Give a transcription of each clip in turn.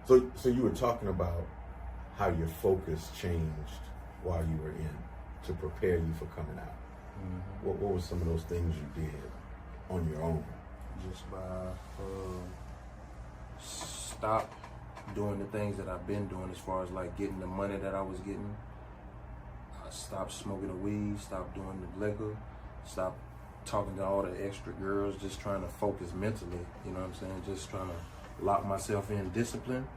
So you were talking about how your focus changed while you were in to prepare you for coming out. What were some of those things you did on your own? Just by stop doing the things that I've been doing as far as like getting the money that I was getting. I stopped smoking the weed, stopped doing the liquor, stopped talking to all the extra girls, just trying to focus mentally, you know what I'm saying? Just trying to lock myself in discipline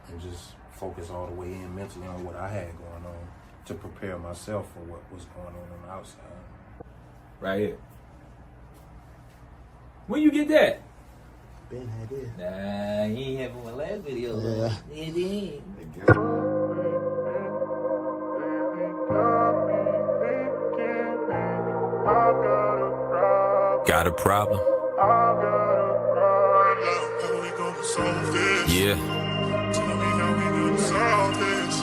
and just focus all the way in mentally on what I had going on to prepare myself for what was going on the outside. Right here. When you get that? Ben had it. Nah, he ain't having my last video. Yeah. It is. Got a problem? Yeah. Tell me how we gonna solve this.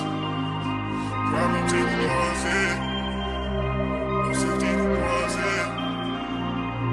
Problem to the closet. No safety deposit.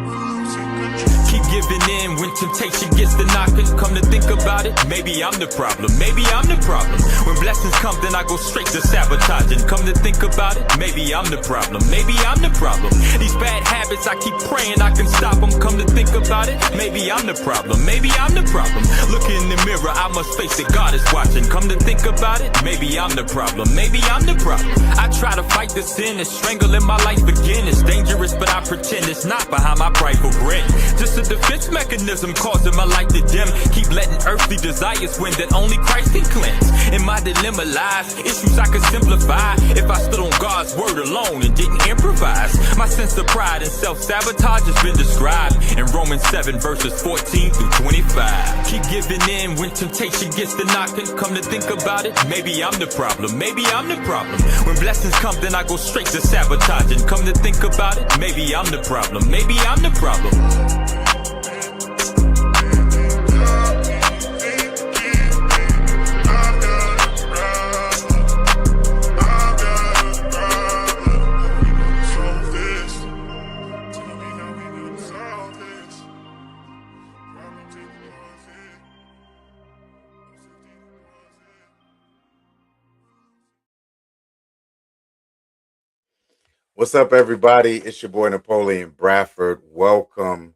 Losing control. Keep giving in when temptation gets to knocking. Come to think about it, maybe I'm the problem. Maybe I'm the problem. When blessings come, then I go straight to sabotaging. Come to think about it, maybe I'm the problem. Maybe I'm the problem. These bad habits, I keep praying I can stop them. Come to think about it, maybe I'm the problem. Maybe I'm the problem. Look in the mirror, I must face it, God is watching. Come to think about it, maybe I'm the problem. Maybe I'm the problem. I try to fight the sin that's strangling my life again. It's dangerous, but I pretend it's not behind my prideful grin. Just a defense mechanism causing my light to dim. Keep letting earthly desires win that only Christ can cleanse. In my dilemma lies issues I could simplify if I stood on God's word alone and didn't improvise. My sense of pride and self-sabotage has been described in Romans 7 verses 14 through 25. Keep giving in when temptation gets to knocking. Come to think about it, maybe I'm the problem. Maybe I'm the problem. When blessings come, then I go straight to sabotaging. Come to think about it, maybe I'm the problem. Maybe I'm the problem. What's up, everybody? It's your boy Napoleon Bradford. Welcome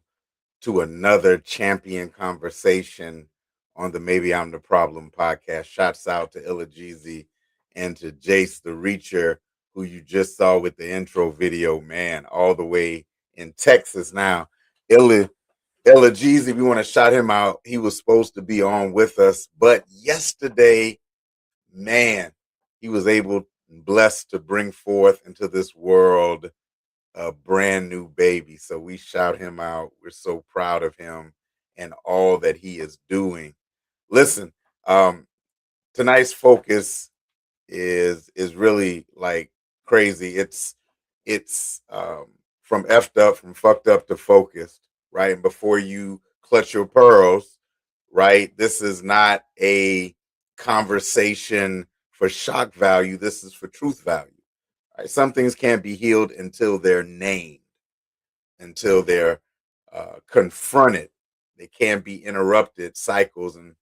to another champion conversation on the Maybe I'm the Problem podcast. Shouts out to Illa Jeezy and to Jace the Reacher, who you just saw with the intro video, man, all the way in Texas now. Illa Jeezy, we want to shout him out. He was supposed to be on with us, but yesterday, man, he was able blessed to bring forth into this world a brand new baby. So we shout him out. We're so proud of him and all that he is doing. Listen, tonight's focus is really like crazy. It's from effed up, from fucked up to focused, right? And before you clutch your pearls, right? This is not a conversation for shock value. This is for truth value. Right? Some things can't be healed until they're named, until they're confronted. They can't be interrupted cycles, and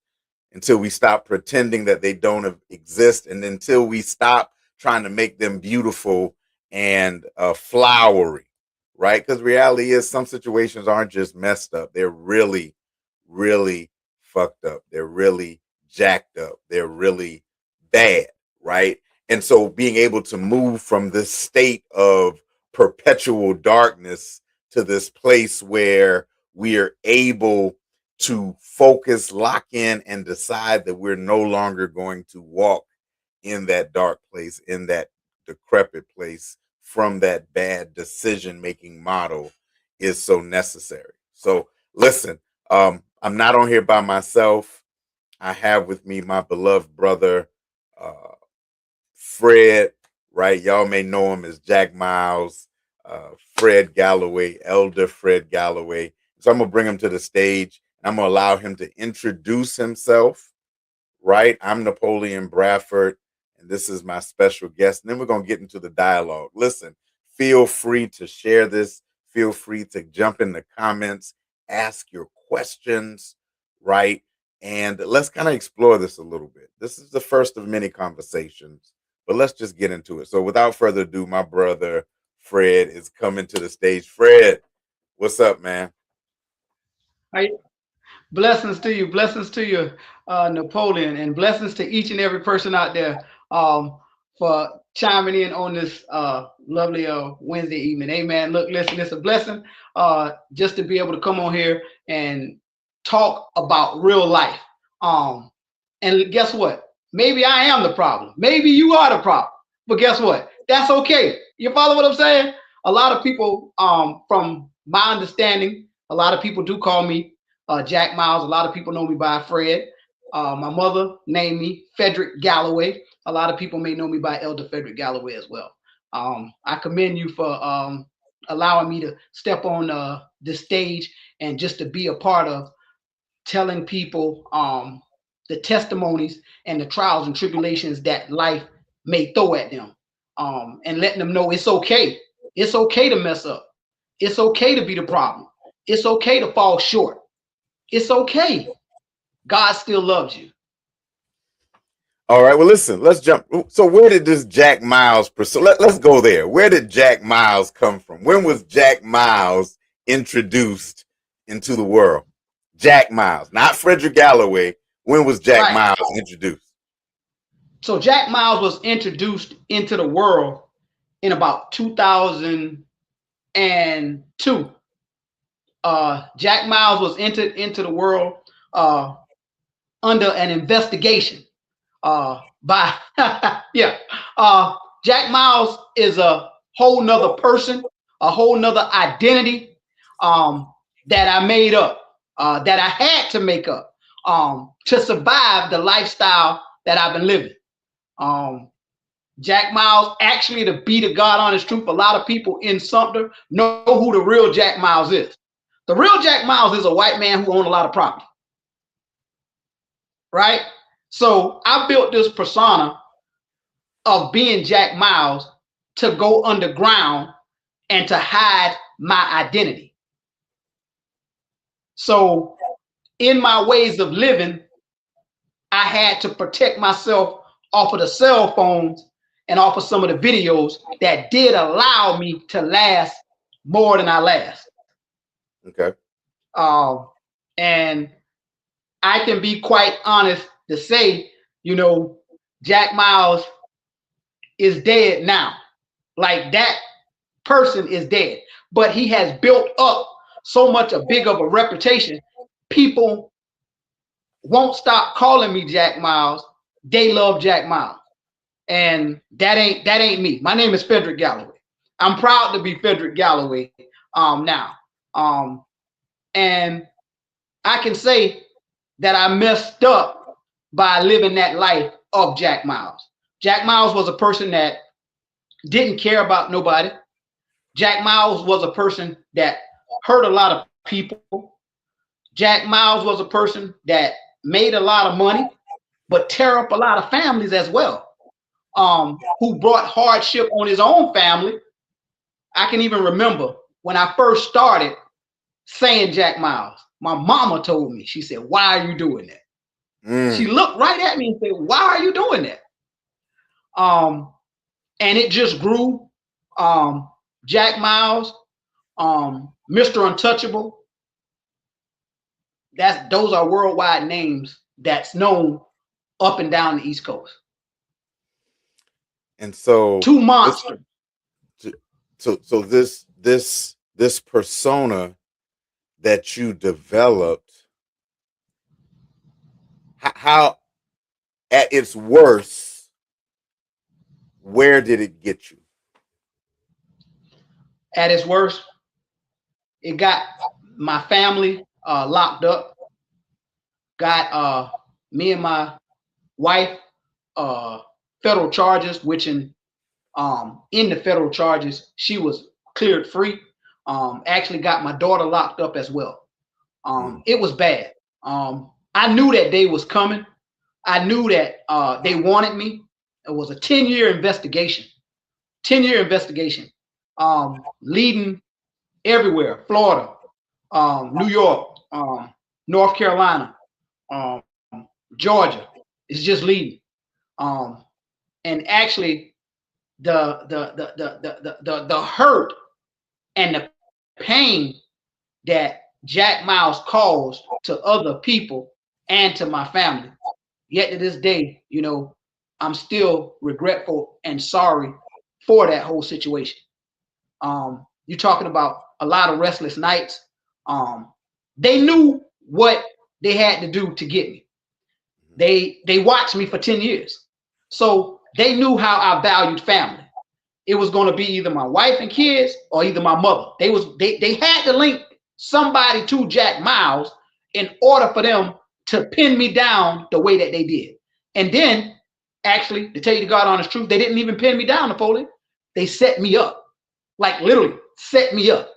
until we stop pretending that they don't exist, and until we stop trying to make them beautiful and flowery, right? Because reality is some situations aren't just messed up. They're really, really fucked up. They're really jacked up. They're really bad, right? And so being able to move from this state of perpetual darkness to this place where we are able to focus, lock in, and decide that we're no longer going to walk in that dark place, in that decrepit place, from that bad decision-making model is so necessary. So listen, I'm not on here by myself. I have with me my beloved brother, Fred, right? Y'all may know him as Jack Miles, Fred Galloway, Elder Fred Galloway. So I'm going to bring him to the stage. I'm going to allow him to introduce himself, right? I'm Napoleon Bradford, and this is my special guest. And then we're going to get into the dialogue. Listen, feel free to share this. Feel free to jump in the comments, ask your questions, right? And let's kind of explore this a little bit. This is the first of many conversations, but let's just get into it. So without further ado, my brother Fred is coming to the stage. Fred, what's up, man? Hi. Blessings to you, Napoleon, and blessings to each and every person out there for chiming in on this lovely Wednesday evening. Amen. Look, listen, it's a blessing just to be able to come on here and talk about real life. And guess what? Maybe I am the problem. Maybe you are the problem. But guess what? That's okay. You follow what I'm saying? A lot of people, from my understanding, a lot of people do call me Jack Miles. A lot of people know me by Fred. My mother named me Frederick Galloway. A lot of people may know me by Elder Frederick Galloway as well. I commend you for allowing me to step on the stage and just to be a part of telling people the testimonies and the trials and tribulations that life may throw at them, and letting them know it's okay. It's okay to mess up. It's okay to be the problem. It's okay to fall short. It's okay. God still loves you. All right. Well, listen, let's jump. So where did this Jack Miles let's go there. Where did Jack Miles come from? When was Jack Miles introduced into the world? Jack Miles, not Frederick Galloway. When was Jack Miles introduced? So Jack Miles was introduced into the world in about 2002. Jack Miles was entered into the world under an investigation by Jack Miles is a whole nother person, a whole nother identity that I made up, that I had to make up to survive the lifestyle that I've been living. Jack Miles, actually, to be the God honest truth, a lot of people in Sumter know who the real Jack Miles is. The real Jack Miles is a white man who owned a lot of property. Right? So I built this persona of being Jack Miles to go underground and to hide my identity. So in my ways of living, I had to protect myself off of the cell phones and off of some of the videos that did allow me to last more than I last. Okay. And I can be quite honest to say, Jack Miles is dead now. Like, that person is dead, but he has built up so much a big of a reputation. People won't stop calling me Jack Miles. They love Jack Miles. And that ain't me. My name is Frederick Galloway. I'm proud to be Frederick Galloway now. And I can say that I messed up by living that life of Jack Miles. Jack Miles was a person that didn't care about nobody. Jack Miles was a person that hurt a lot of people. Jack Miles was a person that made a lot of money, but tear up a lot of families as well, who brought hardship on his own family. I can even remember when I first started saying Jack Miles, my mama told me, she said, "Why are you doing that?" She looked right at me and said, "Why are you doing that?" And it just grew. Jack Miles, Mr. Untouchable. Those are worldwide names that's known up and down the East Coast. And so two monsters. So this persona that you developed, how at its worst, where did it get you? At its worst, it got my family locked up, got me and my wife federal charges, which in the federal charges, she was cleared free. Actually got my daughter locked up as well. It was bad. I knew that day was coming. I knew that they wanted me. It was a 10-year investigation. 10-year investigation. Leading everywhere: Florida, New York, North Carolina, Georgia is just leading. And actually, the hurt and the pain that Jack Miles caused to other people and to my family. Yet to this day, you know, I'm still regretful and sorry for that whole situation. You're talking about a lot of restless nights. They knew what they had to do to get me. They watched me for 10 years. So they knew how I valued family. It was going to be either my wife and kids or either my mother. They had to link somebody to Jack Miles in order for them to pin me down the way that they did. And then, actually, to tell you the God honest truth, they didn't even pin me down, Napoleon. They set me up. Like literally set me up.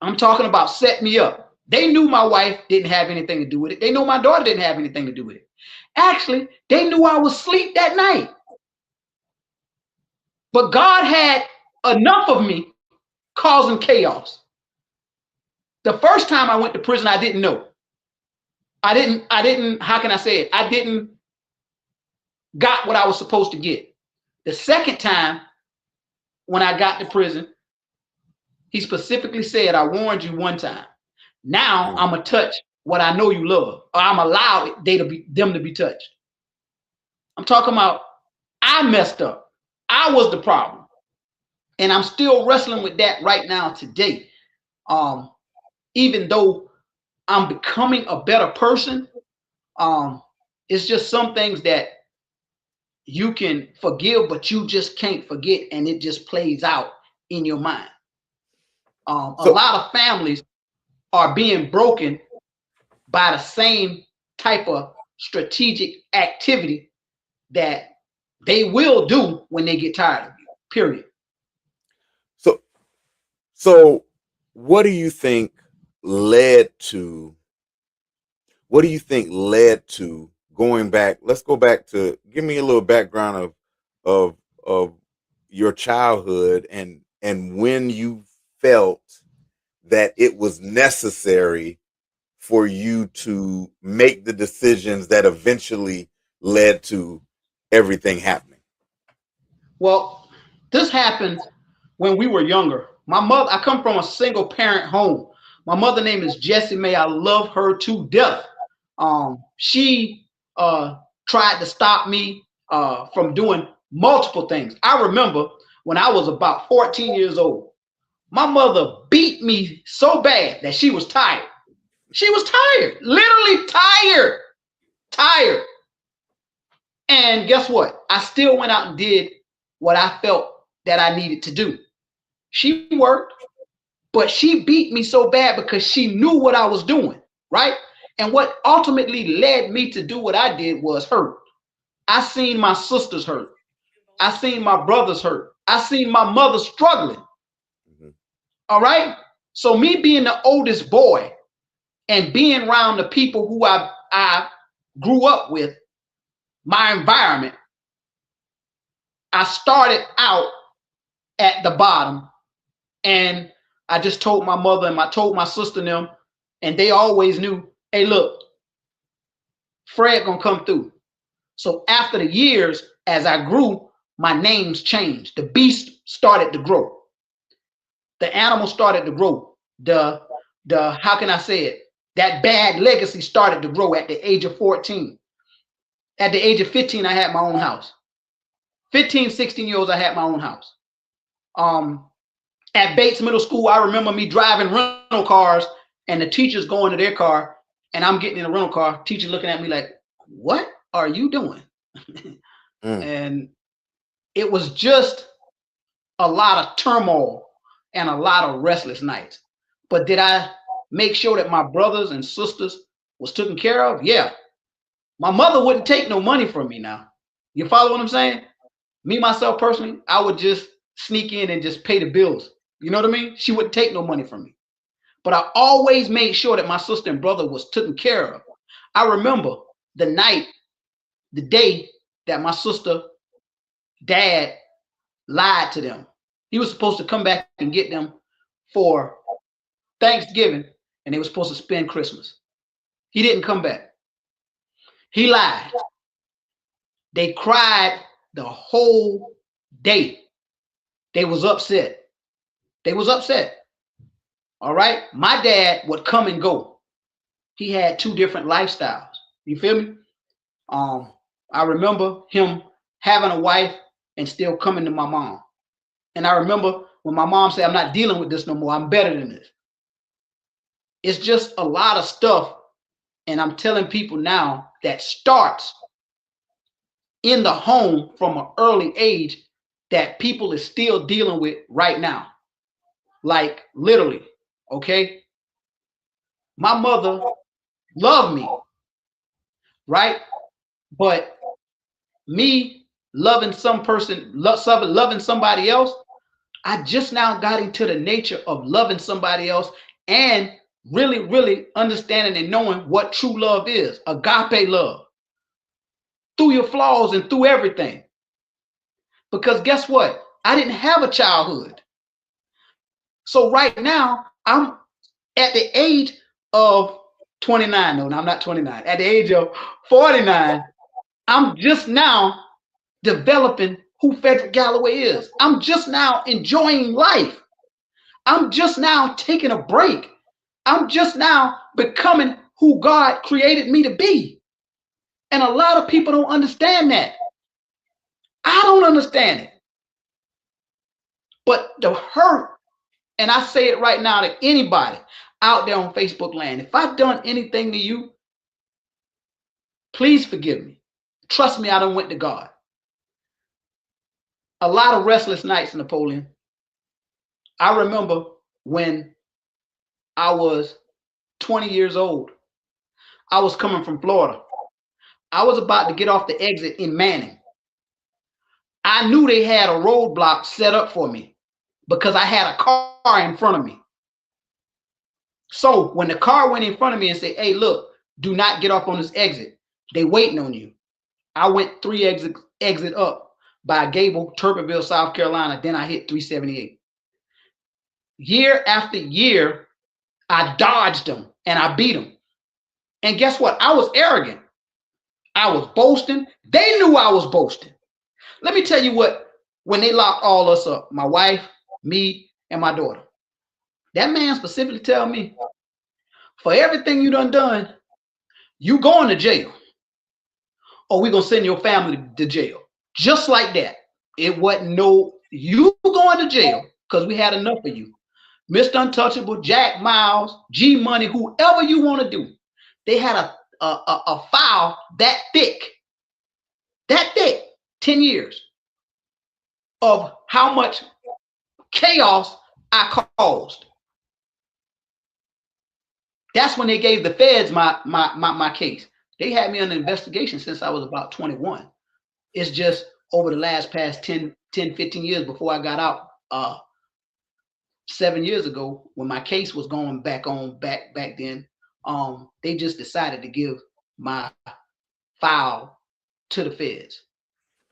I'm talking about set me up. They knew my wife didn't have anything to do with it. They knew my daughter didn't have anything to do with it. Actually, they knew I was asleep that night. But God had enough of me causing chaos. The first time I went to prison, I didn't know. I didn't, how can I say it? I didn't got what I was supposed to get. The second time, when I got to prison, he specifically said, I warned you one time. Now I'm going to touch what I know you love, or I'm allowed them to be touched. I'm talking about, I messed up. I was the problem. And I'm still wrestling with that right now today. Even though I'm becoming a better person, it's just some things that you can forgive, but you just can't forget, and it just plays out in your mind. A lot of families are being broken by the same type of strategic activity that they will do when they get tired of you, period. So what do you think led to going back? Let's go back to, give me a little background of your childhood and when you felt that it was necessary for you to make the decisions that eventually led to everything happening. Well, this happened when we were younger. My mother, I come from a single parent home. My mother name is Jessie May. I love her to death. She tried to stop me from doing multiple things. I remember when I was about 14 years old, my mother beat me so bad that she was tired. She was tired, literally tired. And guess what? I still went out and did what I felt that I needed to do. She worked, but she beat me so bad because she knew what I was doing, right? And what ultimately led me to do what I did was hurt. I seen my sisters hurt. I seen my brothers hurt. I seen my mother struggling. All right? So me being the oldest boy and being around the people who I grew up with, my environment, I started out at the bottom, and I just told my mother and I told my sister and them, and they always knew, hey, look, Fred gonna come through. So after the years, as I grew, my names changed. The beast started to grow. The animal started to grow. The how can I say it? That bad legacy started to grow at the age of 14. At the age of 15, I had my own house. 15, 16 years old, I had my own house. At Bates Middle School, I remember me driving rental cars and the teachers going to their car and I'm getting in a rental car, teacher looking at me like, what are you doing? And it was just a lot of turmoil and a lot of restless nights. But did I make sure that my brothers and sisters was taken care of? Yeah. My mother wouldn't take no money from me now. You follow what I'm saying? Me, myself, personally, I would just sneak in and just pay the bills. You know what I mean? She wouldn't take no money from me. But I always made sure that my sister and brother was taken care of. I remember the day that my sister dad lied to them. He was supposed to come back and get them for Thanksgiving, and they were supposed to spend Christmas. He didn't come back. He lied. They cried the whole day. They was upset. They was upset. All right. My dad would come and go. He had two different lifestyles. You feel me? I remember him having a wife and still coming to my mom. And I remember when my mom said, I'm not dealing with this no more. I'm better than this. It's just a lot of stuff. And I'm telling people now that starts in the home from an early age that people is still dealing with right now. Like literally, okay? My mother loved me, right? But me loving some person, loving somebody else, I just now got into the nature of loving somebody else and really, really understanding and knowing what true love is, agape love, through your flaws and through everything. Because guess what? I didn't have a childhood. So right now, I'm at the age of 29. No, I'm not 29. At the age of 49, I'm just now developing who Frederick Galloway is. I'm just now enjoying life. I'm just now taking a break. I'm just now becoming who God created me to be. And a lot of people don't understand that. I don't understand it. But the hurt, and I say it right now to anybody out there on Facebook land, if I've done anything to you, please forgive me. Trust me, I done went to God. A lot of restless nights, Napoleon. I remember when I was 20 years old. I was coming from Florida. I was about to get off the exit in Manning. I knew they had a roadblock set up for me because I had a car in front of me. So when the car went in front of me and said, hey, look, do not get off on this exit. They waiting on you. I went 3 exit up by Gable, Turpinville, South Carolina. Then I hit 378. Year after year, I dodged them and I beat them. And guess what? I was arrogant. I was boasting. They knew I was boasting. Let me tell you what, when they locked all us up, my wife, me, and my daughter, that man specifically tell me, for everything you done, you going to jail. Or we gonna send your family to jail. Just like that. It wasn't no, you going to jail because we had enough of you. Mr. Untouchable, Jack Miles, G Money, whoever you want to do. They had a file that thick, 10 years of how much chaos I caused. That's when they gave the feds my case. They had me under investigation since I was about 21. It's just over the past 10, 15 years before I got out 7 years ago when my case was going back then. They just decided to give my file to the feds.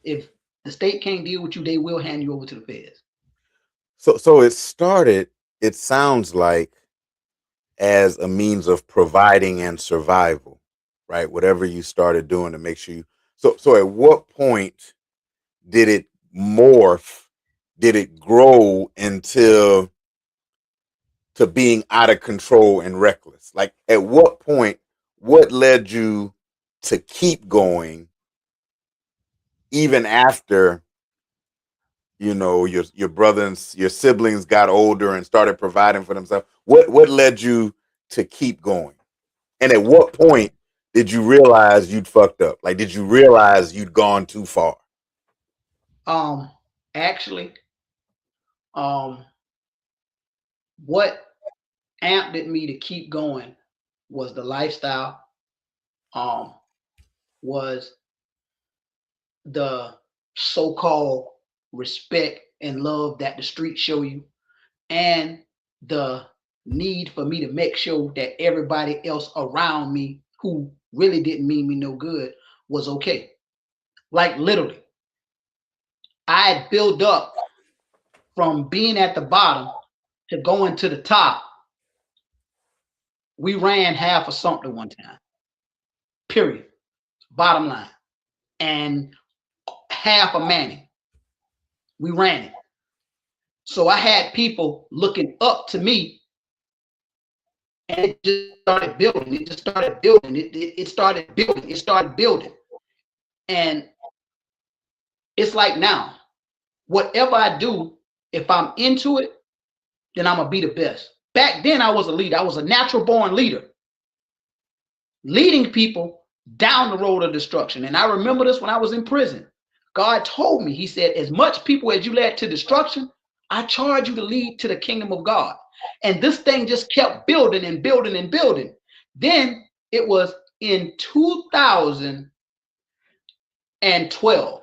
If the state can't deal with you, they will hand you over to the feds. So it started, it sounds like, as a means of providing and survival, right? Whatever you started doing to make sure you, so at what point did it morph? Did it grow into to being out of control and reckless? Like at what point, what led you to keep going even after, you know, your brothers, your siblings got older and started providing for themselves? What led you to keep going? And at what point did you realize you'd fucked up? Like, did you realize you'd gone too far? Actually, what amped me to keep going was the lifestyle, was the so-called respect and love that the streets show you, and the need for me to make sure that everybody else around me who really didn't mean me no good was okay. Like literally, I had built up from being at the bottom to going to the top. We ran half of something one time, period. bottom line, and half of Manning. We ran it. So I had people looking up to me, and it just started building. It just started building. It started building. It started building. And it's like now, whatever I do, if I'm into it, then I'm going to be the best. Back then, I was a leader. I was a natural born leader, leading people down the road of destruction. And I remember this when I was in prison. God told me, he said, as much people as you led to destruction, I charge you to lead to the kingdom of God. And this thing just kept building and building and building. Then it was in 2012.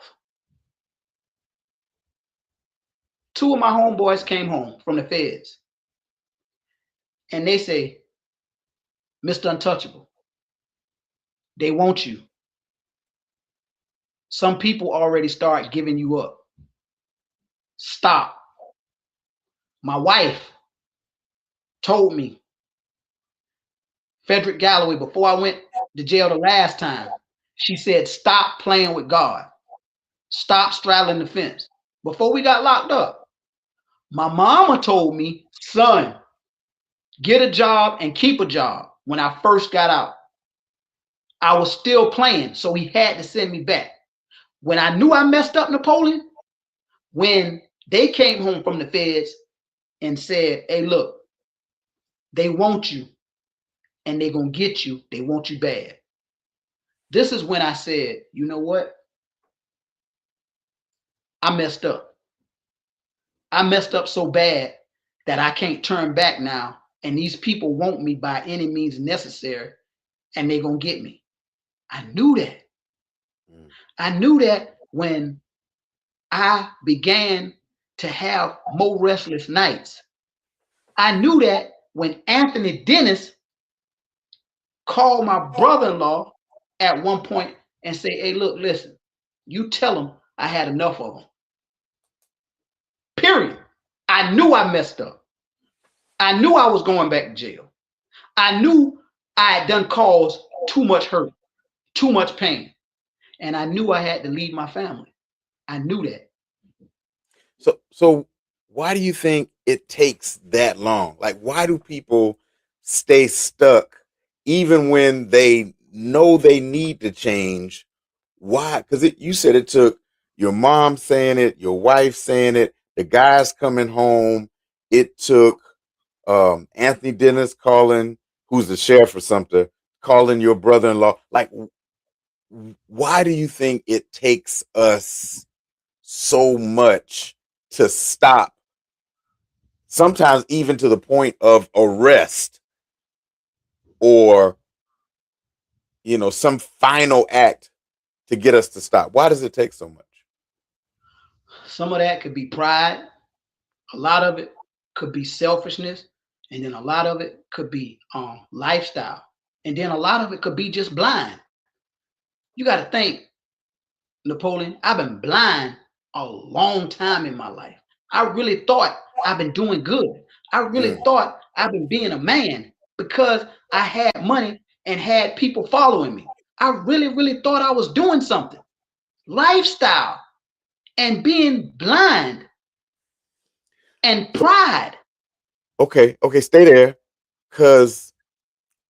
Two of my homeboys came home from the feds. And they say, Mr. Untouchable, they want you. Some people already start giving you up. Stop. My wife told me, Frederick Galloway, before I went to jail the last time, she said, stop playing with God. Stop straddling the fence. Before we got locked up, my mama told me, son, get a job and keep a job. When I first got out, I was still playing, so he had to send me back. When I knew I messed up, Napoleon, when they came home from the feds and said, hey, look, they want you and they're going to get you. They want you bad. This is when I said, you know what? I messed up. I messed up so bad that I can't turn back now. And these people want me by any means necessary, and they're going to get me. I knew that. I knew that when I began to have more restless nights. I knew that when Anthony Dennis called my brother-in-law at one point and say, hey, look, listen, you tell him I had enough of them. Period. I knew I messed up. I knew I was going back to jail. I knew I had done caused too much hurt, too much pain. And I knew I had to leave my family. I knew that. So why do you think it takes that long? Like, why do people stay stuck even when they know they need to change? Why? Because you said it took your mom saying it, your wife saying it, the guys coming home. It took Anthony Dennis calling, who's the sheriff or something, calling your brother-in-law. Like, why do you think it takes us so much to stop? Sometimes even to the point of arrest or, some final act to get us to stop. Why does it take so much? Some of that could be pride. A lot of it could be selfishness. And then a lot of it could be lifestyle. And then a lot of it could be just blind. You got to think, Napoleon, I've been blind a long time in my life. I really thought I've been doing good. I really thought I've been being a man because I had money and had people following me. I really, really thought I was doing something. Lifestyle and being blind and pride. Okay, stay there. Because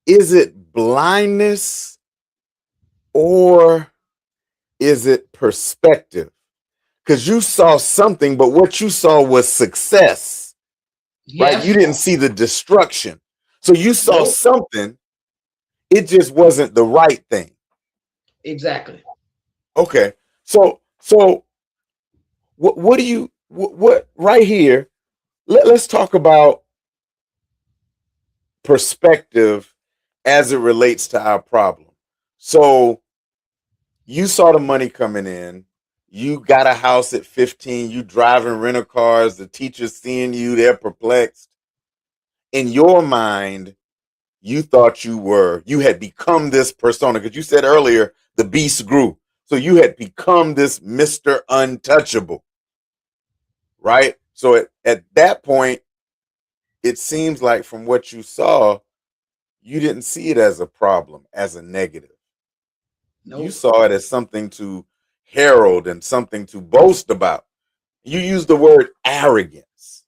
is it blindness or is it perspective? Because you saw something, but what you saw was success. Yes. Right? You didn't see the destruction. So you saw something. It just wasn't the right thing. Exactly. Okay. So what do you right here? Let's talk about perspective as it relates to our problem. So you saw the money coming in. You got a house at 15. You driving rental cars. The teachers seeing you, they're perplexed. In your mind, you thought you had become this persona, because you said earlier the beast grew. So you had become this Mr. Untouchable, right? So at that point, it seems like from what you saw, you didn't see it as a problem, as a negative. Nope. saw it as something to herald and something to boast about. You used the word arrogance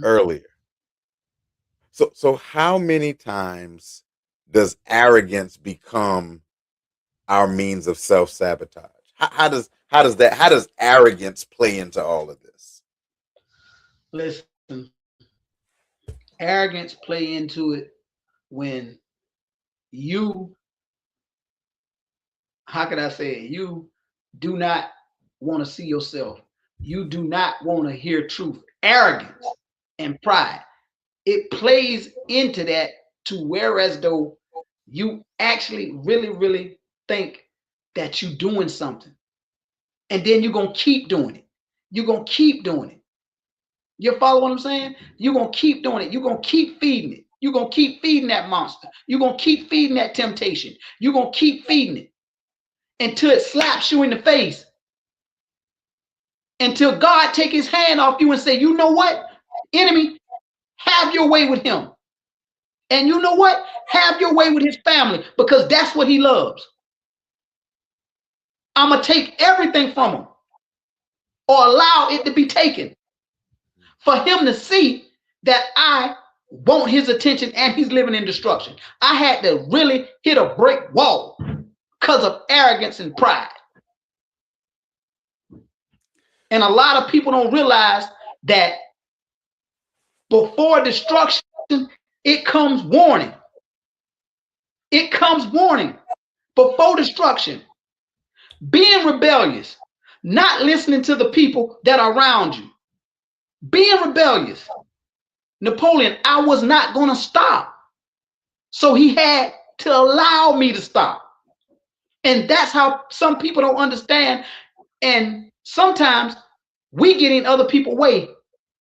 earlier. So how many times does arrogance become our means of self-sabotage? How does arrogance play into all of this? Listen, arrogance play into it when you, how could I say it? You do not want to see yourself. You do not want to hear truth. Arrogance and pride. It plays into that to where as though you actually really, really think that you're doing something. And then you're going to keep doing it. You're going to keep doing it. You follow what I'm saying? You're going to keep doing it. You're going to keep feeding it. You're going to keep feeding that monster. You're going to keep feeding that temptation. You're going to keep feeding it until it slaps you in the face. Until God take his hand off you and say, you know what, enemy, have your way with him. And you know what? Have your way with his family, because that's what he loves. I'm going to take everything from him, or allow it to be taken, for him to see that I want his attention and he's living in destruction. I had to really hit a brick wall because of arrogance and pride. And a lot of people don't realize that before destruction, it comes warning. It comes warning before destruction. Being rebellious, not listening to the people that are around you. Being rebellious. Napoleon, I was not going to stop. So he had to allow me to stop. And that's how some people don't understand. And sometimes we get in other people's way,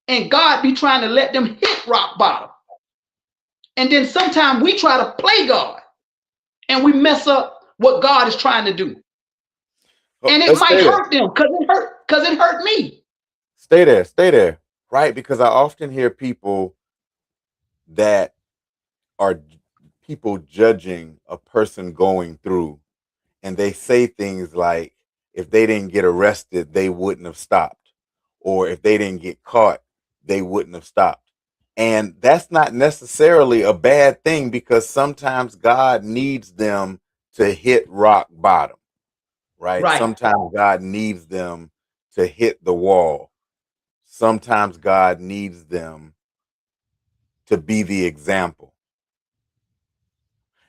and God be trying to let them hit rock bottom. And then sometimes we try to play God, and we mess up what God is trying to do. And it might hurt them because it hurt me. Stay there, right? Because I often hear people that are people judging a person going through, and they say things like, if they didn't get arrested, they wouldn't have stopped. Or if they didn't get caught, they wouldn't have stopped. And that's not necessarily a bad thing, because sometimes God needs them to hit rock bottom, right? Sometimes God needs them to hit the wall. Sometimes God needs them to be the example.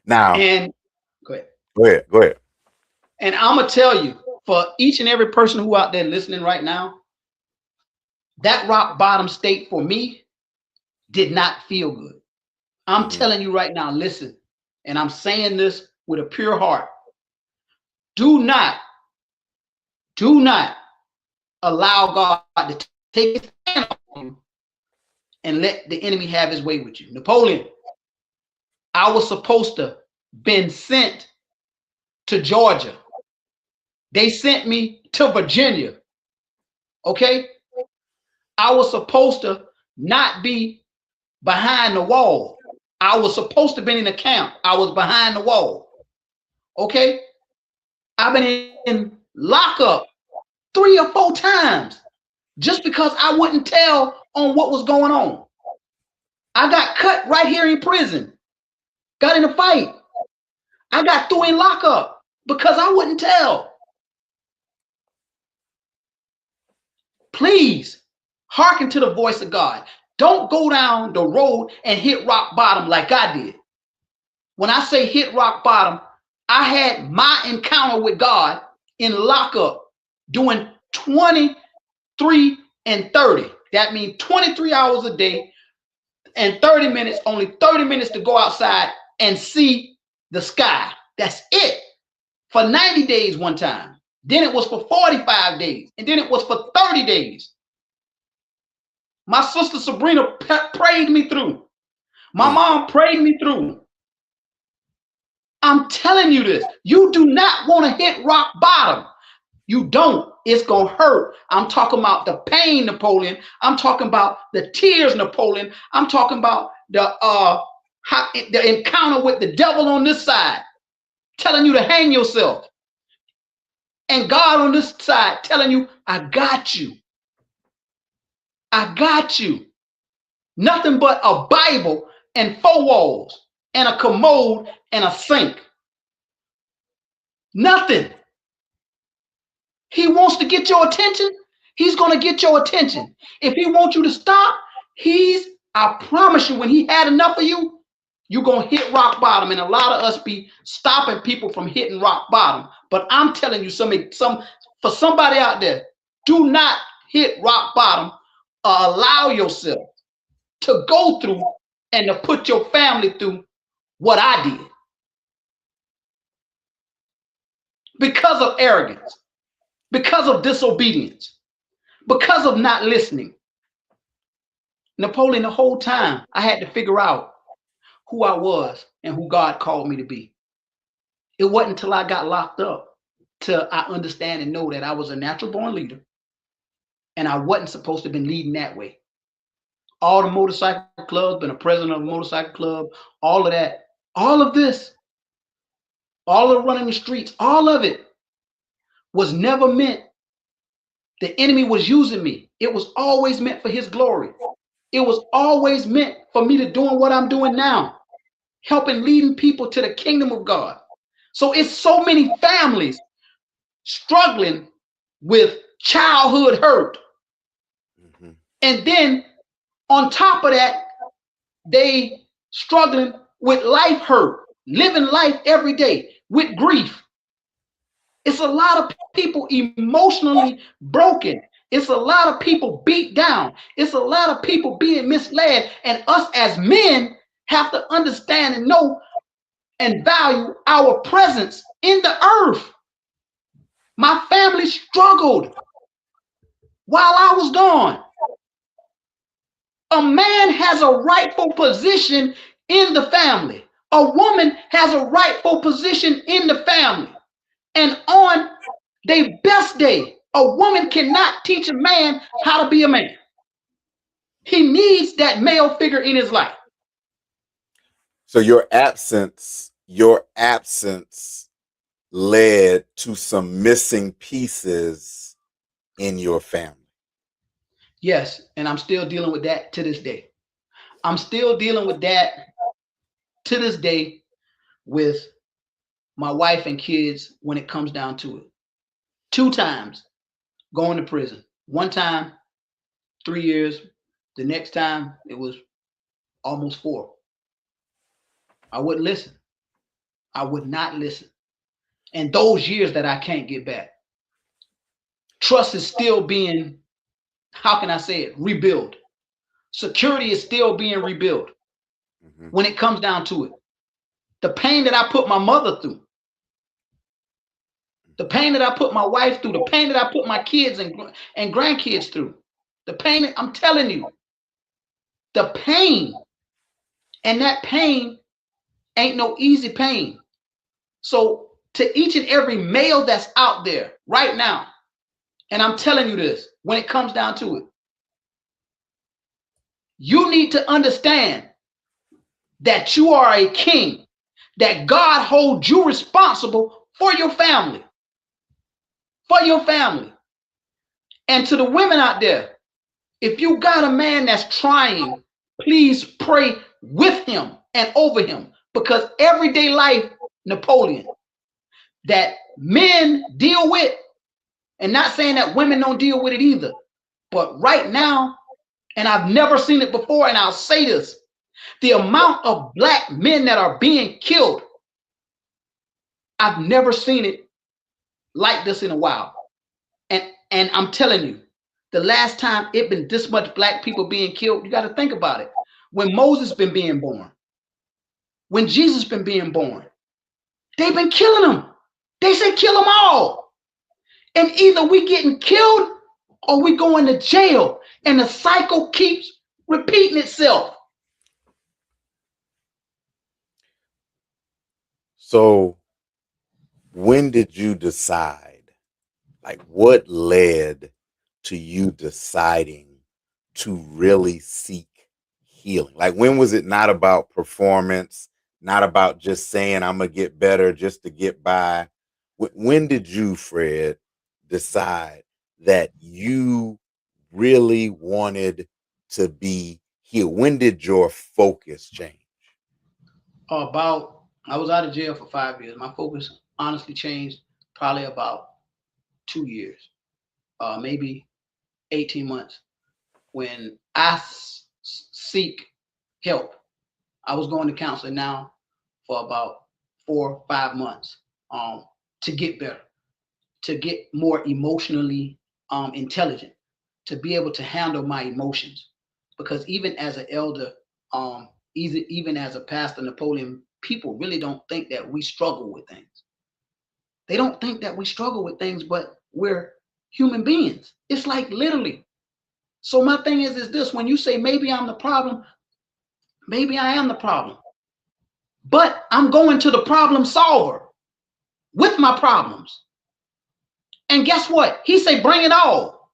Now, and go ahead. And I'm going to tell you, for each and every person who out there listening right now, that rock bottom state for me did not feel good. I'm telling you right now, listen, and I'm saying this with a pure heart. Do not allow God to take his hand off you and let the enemy have his way with you. Napoleon, I was supposed to been sent to Georgia. They sent me to Virginia. Okay? I was supposed to not be behind the wall. I was supposed to be in the camp. I was behind the wall. Okay? I've been in lockup 3 or 4 times just because I wouldn't tell on what was going on. I got cut right here in prison. Got in a fight. I got thrown in lockup because I wouldn't tell. Please hearken to the voice of God. Don't go down the road and hit rock bottom like I did. When I say hit rock bottom, I had my encounter with God in lockup doing 23 and 30. That means 23 hours a day and 30 minutes, only 30 minutes to go outside and see the sky. That's it. For 90 days one time. Then it was for 45 days. And then it was for 30 days. My sister Sabrina prayed me through. My mom prayed me through. I'm telling you this. You do not want to hit rock bottom. You don't. It's going to hurt. I'm talking about the pain, Napoleon. I'm talking about the tears, Napoleon. I'm talking about the encounter with the devil on this side. telling you to hang yourself. And God on this side telling you, I got you. I got you. Nothing but a Bible and 4 walls and a commode and a sink. Nothing. He wants to get your attention. He's going to get your attention. If he wants you to stop, I promise you, when he had enough of you, you're going to hit rock bottom. And a lot of us be stopping people from hitting rock bottom. But I'm telling you, for somebody out there, do not hit rock bottom. Allow yourself to go through and to put your family through what I did. Because of arrogance, because of disobedience, because of not listening. Napoleon, the whole time, I had to figure out who I was and who God called me to be. It wasn't until I got locked up till I understand and know that I was a natural born leader and I wasn't supposed to have been leading that way. All the motorcycle clubs, been a president of a motorcycle club, all of that, all of this, all of running the streets, all of it was never meant. The enemy was using me. It was always meant for his glory. It was always meant for me to doing what I'm doing now, helping leading people to the kingdom of God. So it's so many families struggling with childhood hurt. Mm-hmm. And then on top of that, they struggling with life hurt, living life every day with grief. It's a lot of people emotionally broken. It's a lot of people beat down. It's a lot of people being misled. And us as men have to understand and know and value our presence in the earth. My family struggled while I was gone. A man has a rightful position in the family. A woman has a rightful position in the family. And on their best day, a woman cannot teach a man how to be a man. He needs that male figure in his life. So your absence led to some missing pieces in your family. Yes, and I'm still dealing with that to this day. I'm still dealing with that to this day with my wife and kids when it comes down to it. 2 times going to prison. One time, 3 years. The next time, it was almost 4. I wouldn't listen. I would not listen. And those years that I can't get back. Trust is still being, how can I say it, rebuilt. Security is still being rebuilt when it comes down to it. The pain that I put my mother through, the pain that I put my wife through, the pain that I put my kids and grandkids through, the pain, I'm telling you, the pain, and that pain ain't no easy pain. So to each and every male that's out there right now, and I'm telling you this, when it comes down to it, you need to understand that you are a king, that God holds you responsible for your family. For your family. And to the women out there, if you got a man that's trying, please pray with him and over him, because everyday life, Napoleon, that men deal with, and not saying that women don't deal with it either, but right now, and I've never seen it before, and I'll say this, the amount of black men that are being killed, I've never seen it like this in a while. And I'm telling you, the last time it been this much black people being killed, you got to think about it. When Moses been being born, when Jesus been being born, they've been killing them. They say kill them all. And either we getting killed or we going to jail. And the cycle keeps repeating itself. So when did you decide? Like, what led to you deciding to really seek healing? Like, when was it not about performance, not about just saying I'm gonna get better just to get by. When did you, Fred, decide that you really wanted to be healed? When did your focus change? I was out of jail for 5 years. My focus honestly changed probably about 2 years, maybe 18 months. When I seek help, I was going to counseling now for about 4 or 5 months to get better, to get more emotionally intelligent, to be able to handle my emotions. Because even as an elder, even as a pastor, Napoleon, people really don't think that we struggle with things. They don't think that we struggle with things, but we're human beings. It's like literally. So my thing is this: when you say maybe I'm the problem, maybe I am the problem, but I'm going to the problem solver with my problems. And guess what? He say, bring it all.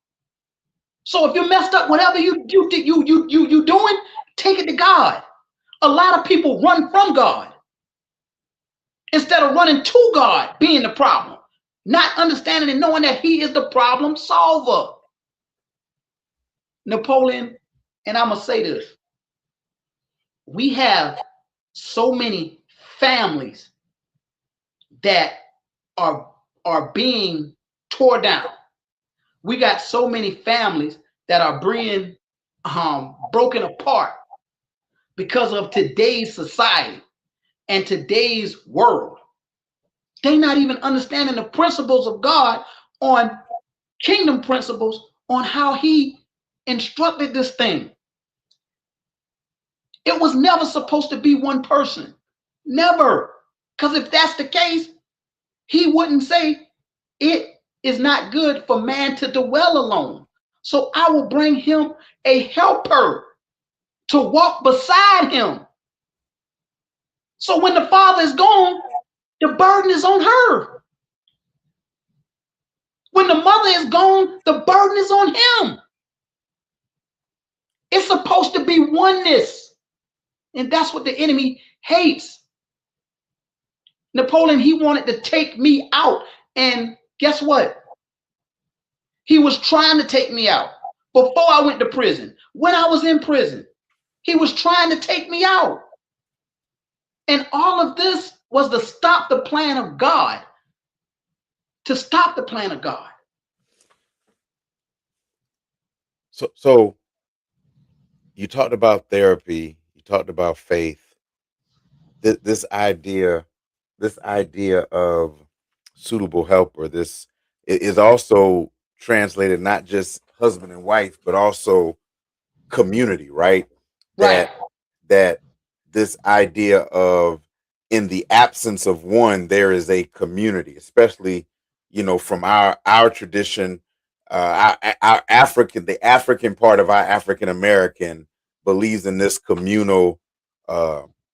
So if you messed up, whatever you doing, take it to God. A lot of people run from God instead of running to God, being the problem, not understanding and knowing that He is the problem solver. Napoleon, and I'm gonna say this: we have so many families that are being tore down. We got so many families that are being broken apart because of today's society and today's world. They're not even understanding the principles of God, on kingdom principles, on how He instructed this thing. It was never supposed to be one person. Never. Because if that's the case, He wouldn't say it is not good for man to dwell alone. So I will bring him a helper to walk beside him. So when the father is gone, the burden is on her. When the mother is gone, the burden is on him. It's supposed to be oneness. And that's what the enemy hates. Napoleon, he wanted to take me out. And guess what? He was trying to take me out before I went to prison. When I was in prison, he was trying to take me out. And all of this was to stop the plan of God. To stop the plan of God. So you talked about therapy, you talked about faith. This idea of suitable helper, this is also translated not just husband and wife, but also community, right? Right. That this idea of, in the absence of one, there is a community, especially, from our tradition, our African, the African part of our African American believes in this communal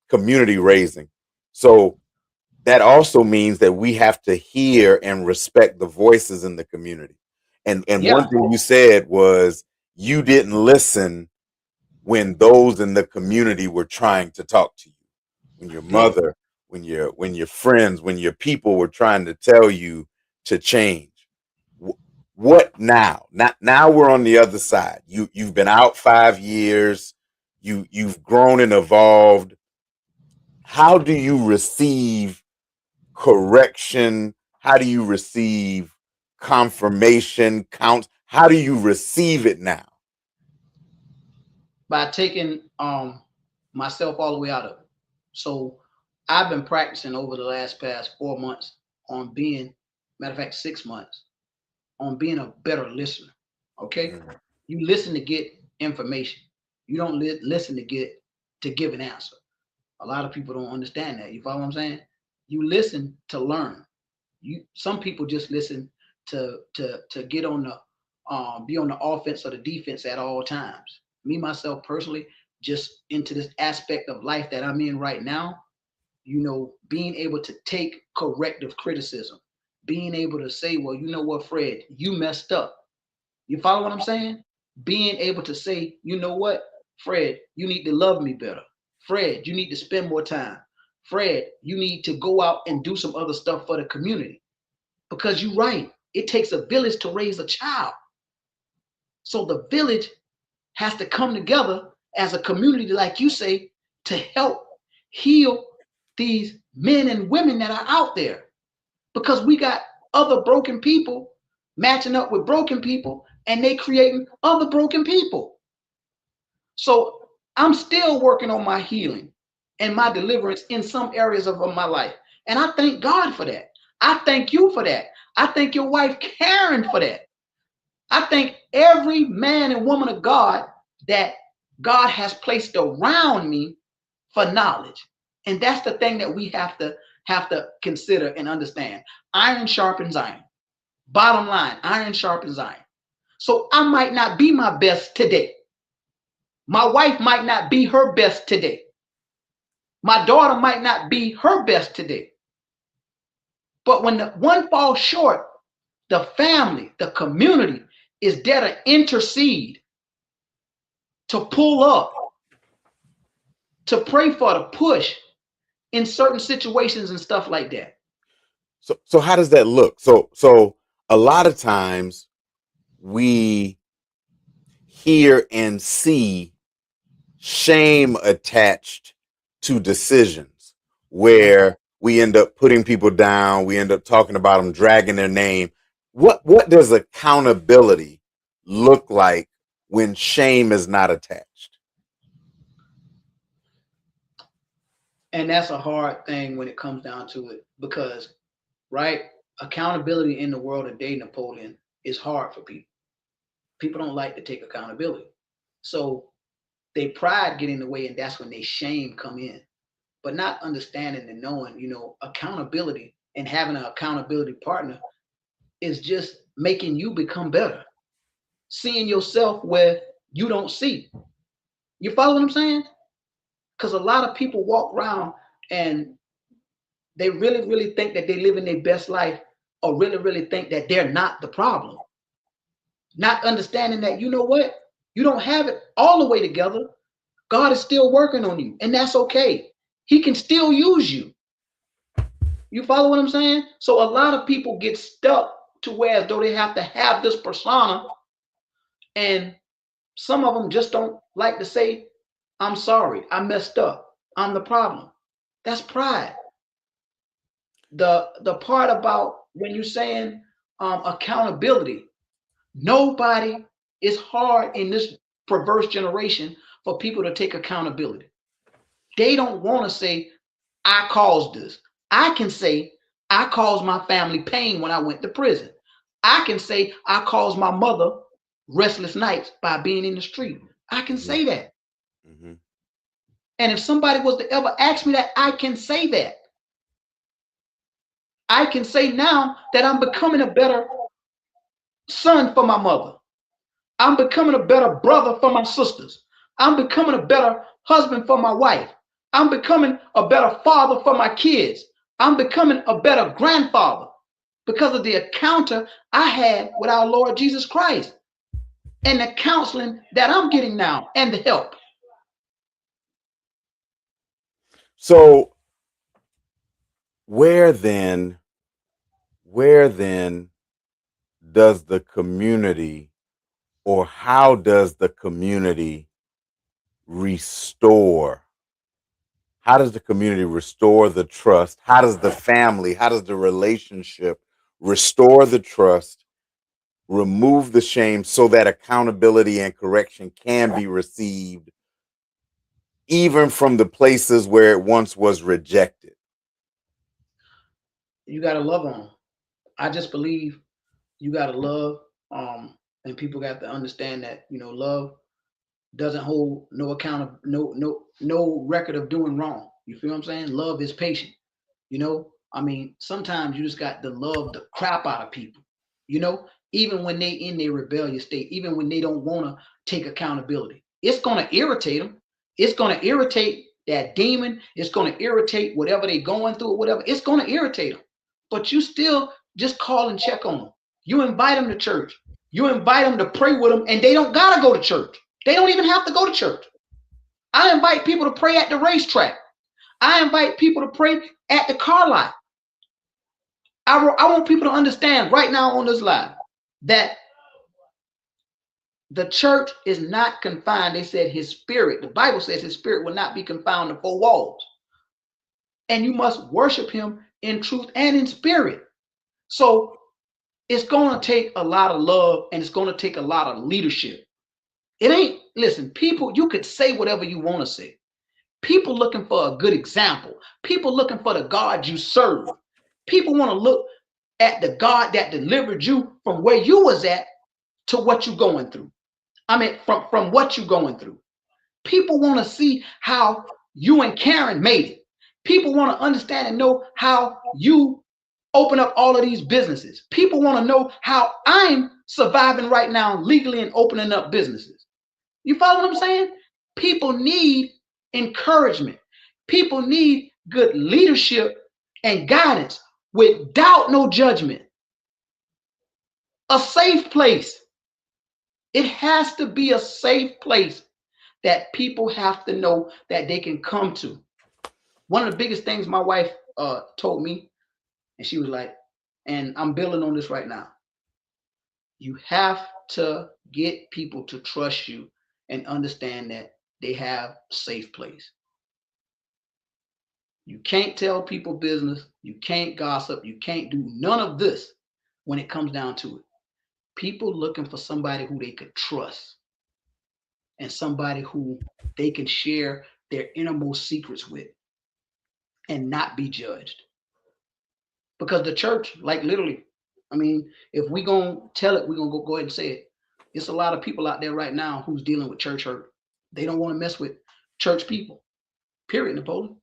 community raising. So that also means that we have to hear and respect the voices in the community. And Yeah. One thing you said was you didn't listen when those in the community were trying to talk to you, when your mother, when your friends, when your people were trying to tell you to change. What now? Now we're on the other side. You've been out 5 years. You've grown and evolved. How do you receive correction? How do you receive confirmation, counts? How do you receive it now? By taking myself all the way out of it. So I've been practicing over the past 4 months on being, matter of fact, 6 months, on being a better listener. Okay? Mm-hmm. You listen to get information. You don't listen to give an answer. A lot of people don't understand that. You follow what I'm saying? You listen to learn. Some people just listen to get on the be on the offense or the defense at all times. Me, myself, personally, just into this aspect of life that I'm in right now, being able to take corrective criticism, being able to say, well, you know what, Fred, you messed up. You follow what I'm saying? Being able to say, you know what, Fred, you need to love me better. Fred, you need to spend more time. Fred, you need to go out and do some other stuff for the community. Because you're right, it takes a village to raise a child. So the village has to come together as a community, like you say, to help heal these men and women that are out there. Because we got other broken people matching up with broken people, and they creating other broken people. So I'm still working on my healing and my deliverance in some areas of my life. And I thank God for that. I thank you for that. I thank your wife, Karen, for that. I thank every man and woman of God that God has placed around me for knowledge. And that's the thing that we have to consider and understand. Iron sharpens iron. Bottom line, iron sharpens iron. So I might not be my best today. My wife might not be her best today. My daughter might not be her best today. But when the one falls short, the family, the community is there to intercede, to pull up, to pray for, to push in certain situations and stuff like that. So how does that look? So a lot of times we hear and see shame attached to decisions where we end up putting people down, we end up talking about them, dragging their name. What does accountability look like when shame is not attached? And that's a hard thing when it comes down to it, because, right, accountability in the world today, Napoleon, is hard for people. People don't like to take accountability. So they pride get in the way, and that's when they shame come in. But not understanding and knowing, you know, accountability and having an accountability partner is just making you become better. Seeing yourself where you don't see. You follow what I'm saying? Because a lot of people walk around and they really, really think that they live in their best life, or really, really think that they're not the problem. Not understanding that, you know what? You don't have it all the way together. God is still working on you, and that's okay. He can still use you. You follow what I'm saying? So a lot of people get stuck to where as though they have to have this persona, and some of them just don't like to say, I'm sorry, I messed up, I'm the problem. That's pride. The part about when you're saying accountability, nobody is hard in this perverse generation for people to take accountability. They don't want to say, I caused this. I can say, I caused my family pain when I went to prison. I can say, I caused my mother restless nights by being in the street. I can say that. Mm-hmm. And if somebody was to ever ask me that, I can say that. I can say now that I'm becoming a better son for my mother. I'm becoming a better brother for my sisters. I'm becoming a better husband for my wife. I'm becoming a better father for my kids. I'm becoming a better grandfather because of the encounter I had with our Lord Jesus Christ and the counseling that I'm getting now and the help. So where then does the community, or how does the community restore? How does the community restore the trust? How does the family, how does the relationship restore the trust, remove the shame so that accountability and correction can be received even from the places where it once was rejected? You got to love on them. I just believe you got to love, and people got to understand that, you know, love doesn't hold no account of no record of doing wrong. You feel what I'm saying? Love is patient. You know, I mean, sometimes you just got to love the crap out of people, you know, even when they in their rebellious state, even when they don't want to take accountability. It's going to irritate them. It's going to irritate that demon. It's going to irritate whatever they're going through or whatever. It's going to irritate them. But you still just call and check on them. You invite them to church. You invite them to pray with them, and they don't got to go to church. They don't even have to go to church. I invite people to pray at the racetrack. I invite people to pray at the car lot. I want people to understand right now on this live that the church is not confined. They said his spirit, the Bible says his spirit will not be confined to 4 walls. And you must worship him in truth and in spirit. So it's going to take a lot of love, and it's going to take a lot of leadership. It ain't, listen, people, you could say whatever you want to say. People looking for a good example. People looking for the God you serve. People want to look at the God that delivered you from where you was at to what you're going through. I mean, from what you're going through. People want to see how you and Karen made it. People want to understand and know how you open up all of these businesses. People want to know how I'm surviving right now legally and opening up businesses. You follow what I'm saying? People need encouragement. People need good leadership and guidance without no judgment. A safe place. It has to be a safe place that people have to know that they can come to. One of the biggest things my wife told me, and she was like, and I'm building on this right now. You have to get people to trust you and understand that they have a safe place. You can't tell people business. You can't gossip. You can't do none of this when it comes down to it. People looking for somebody who they could trust and somebody who they can share their innermost secrets with and not be judged. Because the church, like literally, I mean, if we gonna tell it, we're gonna go ahead and say it. It's a lot of people out there right now who's dealing with church hurt. They don't want to mess with church people. Period, Napoleon.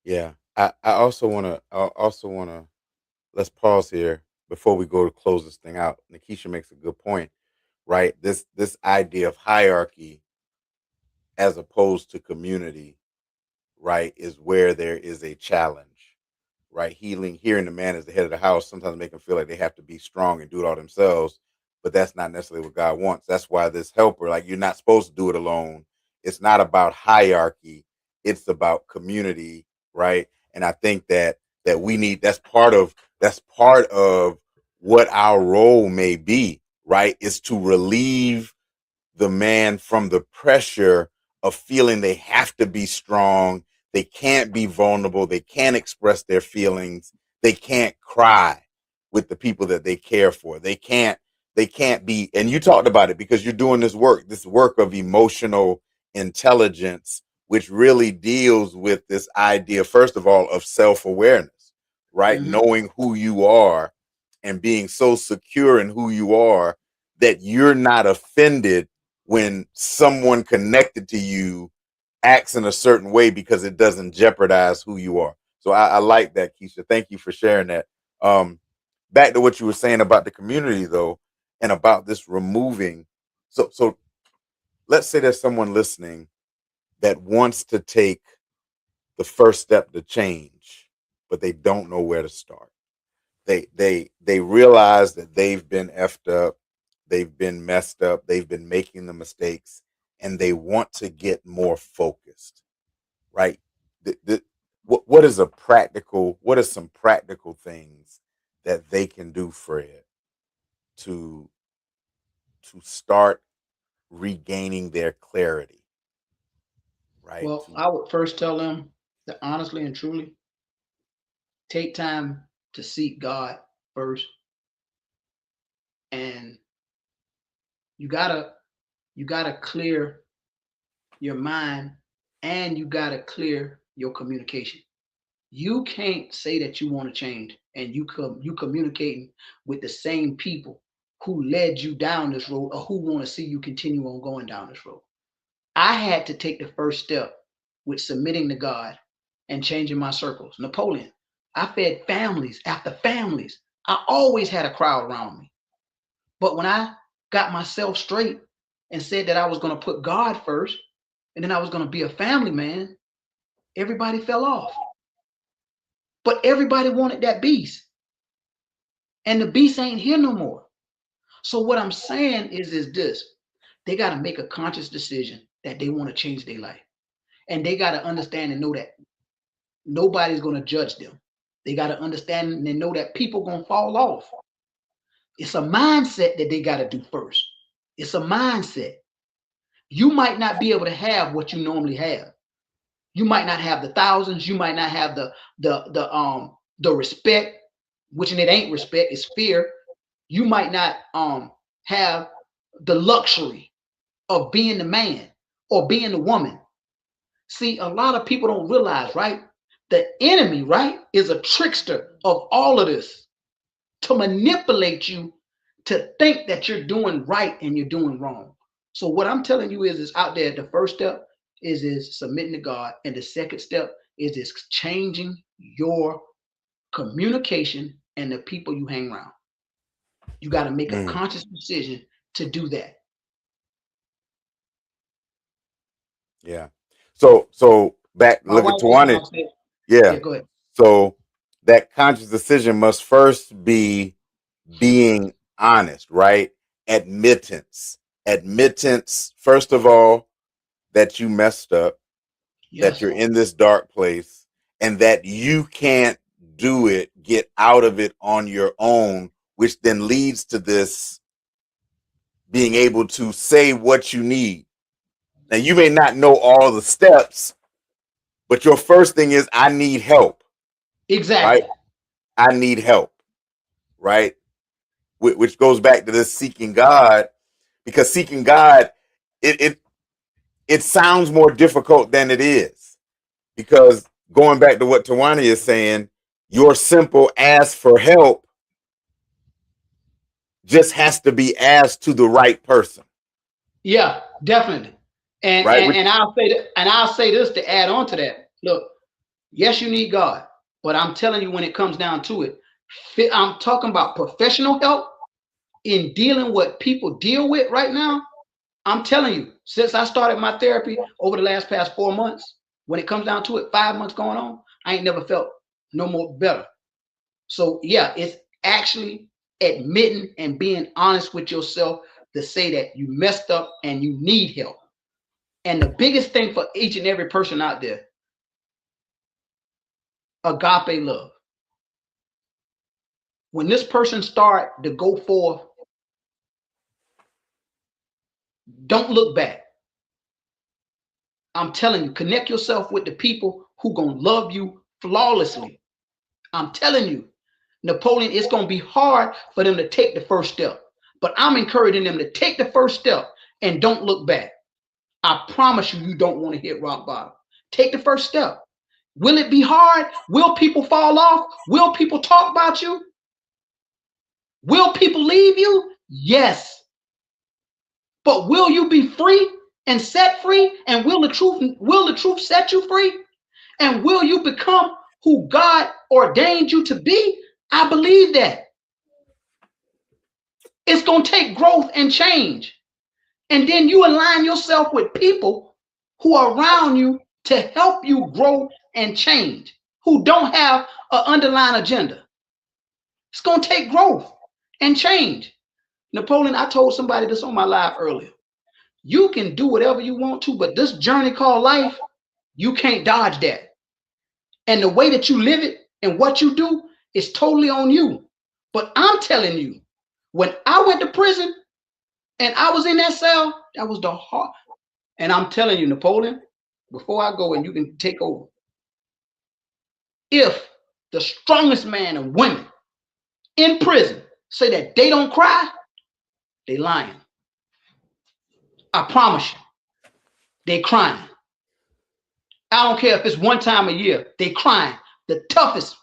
Yeah. I also wanna let's pause here before we go to close this thing out. Nikisha makes a good point, right? This idea of hierarchy as opposed to community, right, is where there is a challenge, right? Hearing the man as the head of the house sometimes make them feel like they have to be strong and do it all themselves, but that's not necessarily what God wants. That's why this helper, like, you're not supposed to do it alone. It's not about hierarchy. It's about community, right? And I think that we need, that's part of what our role may be, right? Is to relieve the man from the pressure of feeling they have to be strong, they can't be vulnerable, they can't express their feelings, they can't cry with the people that they care for. They can't be, and you talked about it because you're doing this work of emotional intelligence, which really deals with this idea, first of all, of self-awareness, right? Mhm. Knowing who you are and being so secure in who you are that you're not offended when someone connected to you acts in a certain way because it doesn't jeopardize who you are. So I like that, Keisha. Thank you for sharing that. Back to what you were saying about the community, though, and about this removing. So let's say there's someone listening that wants to take the first step to change, but they don't know where to start. They realize that they've been effed up, they've been messed up, they've been making the mistakes, and they want to get more focused, right? What are some practical things that they can do, Fred, to start regaining their clarity, right? Well, I would first tell them that honestly and truly, take time to seek God first. And you gotta clear your mind, and you gotta clear your communication. You can't say that you want to change and you communicating with the same people who led you down this road or who want to see you continue on going down this road. I had to take the first step with submitting to God and changing my circles. Napoleon, I fed families after families. I always had a crowd around me. But when I got myself straight and said that I was going to put God first and then I was going to be a family man, everybody fell off. But everybody wanted that beast. And the beast ain't here no more. So what I'm saying is this. They got to make a conscious decision that they want to change their life. And they got to understand and know that nobody's going to judge them. They got to understand and know that people going to fall off. It's a mindset that they got to do first. It's a mindset. You might not be able to have what you normally have. You might not have the thousands. You might not have the respect, which it ain't respect, it's fear. You might not have the luxury of being the man or being the woman. See, a lot of people don't realize, right? The enemy, right, is a trickster of all of this to manipulate you to think that you're doing right and you're doing wrong. So what I'm telling you is out there, the first step is submitting to God. And the second step is changing your communication and the people you hang around. You got to make a conscious decision to do that. Yeah. So back, look at Tawana. Yeah. Go ahead. So that conscious decision must first be being honest, right? Admittance, first of all, that you messed up, that you're in this dark place, and that you can't do it, get out of it on your own, which then leads to this being able to say what you need. Now, you may not know all the steps, but your first thing is, I need help. Exactly. Right? I need help. Right? Which goes back to this seeking God, because seeking God, it sounds more difficult than it is. Because going back to what Tawana is saying, your simple ask for help just has to be asked to the right person. Yeah, definitely. And right? and I'll say this to add on to that. Look, yes, you need God, but I'm telling you, when it comes down to it, I'm talking about professional help in dealing with people deal with right now. I'm telling you, since I started my therapy over the past 4 months, when it comes down to it, 5 months going on, I ain't never felt no more better. So yeah, it's actually admitting and being honest with yourself to say that you messed up and you need help. And the biggest thing for each and every person out there, agape love. When this person start to go forth, don't look back. I'm telling you, connect yourself with the people who gonna love you flawlessly. I'm telling you, Napoleon, it's gonna be hard for them to take the first step, but I'm encouraging them to take the first step and don't look back. I promise you, you don't want to hit rock bottom. Take the first step. Will it be hard? Will people fall off? Will people talk about you? Will people leave you? Yes. But will you be free and set free? And will the truth set you free? And will you become who God ordained you to be? I believe that. It's going to take growth and change. And then you align yourself with people who are around you to help you grow and change, who don't have an underlying agenda. It's going to take growth and change. Napoleon, I told somebody this on my live earlier. You can do whatever you want to, but this journey called life, you can't dodge that. And the way that you live it and what you do is totally on you. But I'm telling you, when I went to prison and I was in that cell, that was the heart. And I'm telling you, Napoleon, before I go and you can take over, if the strongest man and women in prison say that they don't cry, they lying. I promise you, they crying. I don't care if it's one time a year, they crying. The toughest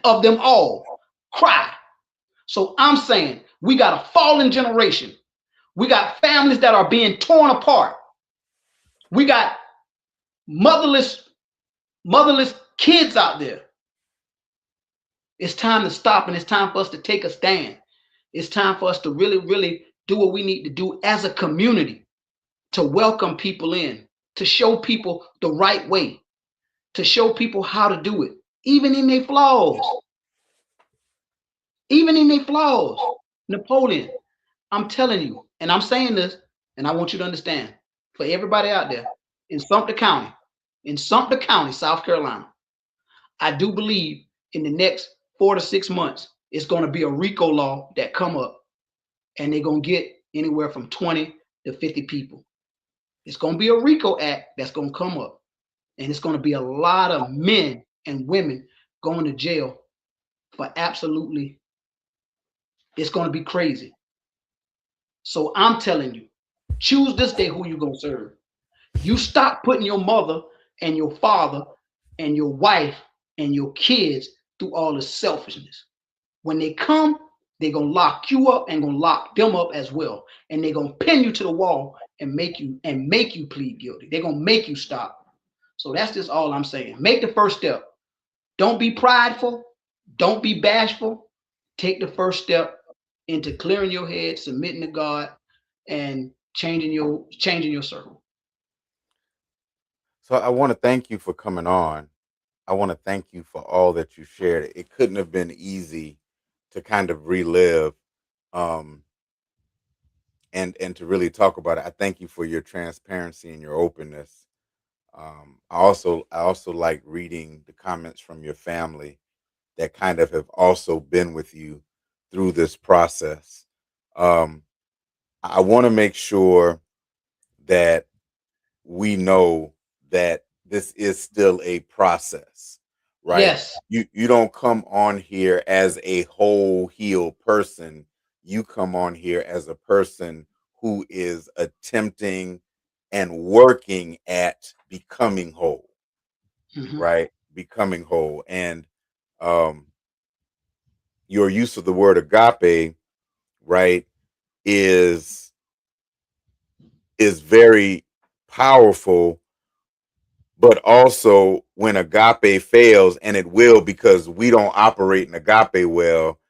of them all cry. So I'm saying we got a fallen generation. We got families that are being torn apart. We got motherless kids out there. It's time to stop, and it's time for us to take a stand. It's time for us to really, really do what we need to do as a community, to welcome people in, to show people the right way, to show people how to do it, even in their flaws. Even in their flaws. Napoleon, I'm telling you, and I'm saying this, and I want you to understand, for everybody out there in Sumter County, in Sumter County, South Carolina. I do believe in the next 4 to 6 months, it's going to be a RICO law that come up, and they're going to get anywhere from 20 to 50 people. It's going to be a RICO Act that's going to come up, and it's going to be a lot of men and women going to jail for absolutely, it's going to be crazy. So I'm telling you, choose this day who you're going to serve. You stop putting your mother and your father and your wife and your kids through all the selfishness. When they come, they're going to lock you up and going to lock them up as well. And they're going to pin you to the wall and make you plead guilty. They're going to make you stop. So that's just all I'm saying. Make the first step. Don't be prideful. Don't be bashful. Take the first step into clearing your head, submitting to God, and changing your circle. So I want to thank you for coming on. I want to thank you for all that you shared. It couldn't have been easy to kind of relive and to really talk about it. I thank you for your transparency and your openness. I also like reading the comments from your family that kind of have also been with you through this process. I want to make sure that we know that this is still a process, right? Yes. You don't come on here as a whole healed person. You come on here as a person who is attempting and working at becoming whole, right? Becoming whole. And your use of the word agape, right, is very powerful. But also, when agape fails, and it will, because we don't operate in agape well,